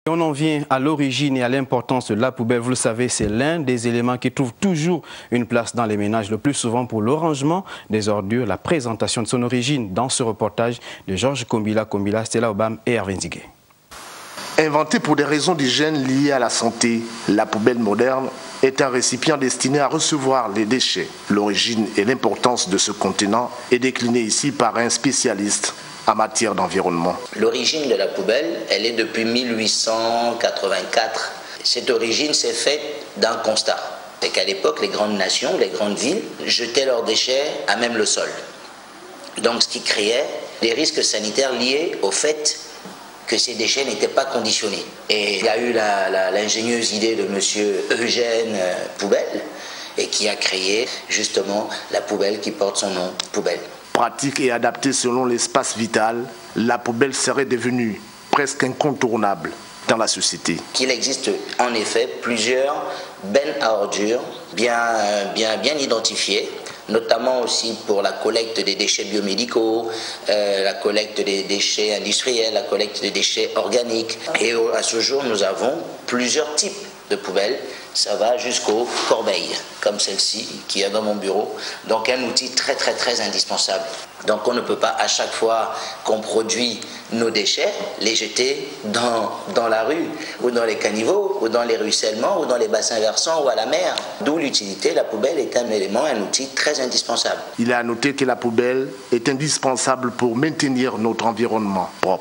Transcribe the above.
On en vient à l'origine et à l'importance de la poubelle. Vous le savez, c'est l'un des éléments qui trouve toujours une place dans les ménages, le plus souvent pour le rangement des ordures. La présentation de son origine dans ce reportage de Georges Kombila, Stella Obam et Hervé Nzigué. Inventée pour des raisons d'hygiène liées à la santé, la poubelle moderne est un récipient destiné à recevoir les déchets. L'origine et l'importance de ce contenant est déclinée ici par un spécialiste en matière d'environnement. L'origine de la poubelle, elle est depuis 1884. Cette origine s'est faite d'un constat. C'est qu'à l'époque, les grandes nations, les grandes villes, jetaient leurs déchets à même le sol. Donc ce qui créait des risques sanitaires liés au fait que ces déchets n'étaient pas conditionnés. Et il y a eu l'ingénieuse idée de M. Eugène Poubelle, et qui a créé justement la poubelle qui porte son nom, poubelle. Pratique et adaptée selon l'espace vital, la poubelle serait devenue presque incontournable dans la société. Qu'il existe en effet plusieurs bennes à ordures bien identifiées, notamment aussi pour la collecte des déchets biomédicaux, la collecte des déchets industriels, la collecte des déchets organiques. Et à ce jour, nous avons plusieurs types de poubelles. Ça va jusqu'aux corbeilles, comme celle-ci qui est dans mon bureau. Donc un outil très indispensable. Donc on ne peut pas à chaque fois qu'on produit nos déchets, les jeter dans la rue, ou dans les caniveaux, ou dans les ruissellements, ou dans les bassins versants, ou à la mer. D'où l'utilité, la poubelle est un élément, un outil très indispensable. Il est à noter que la poubelle est indispensable pour maintenir notre environnement propre.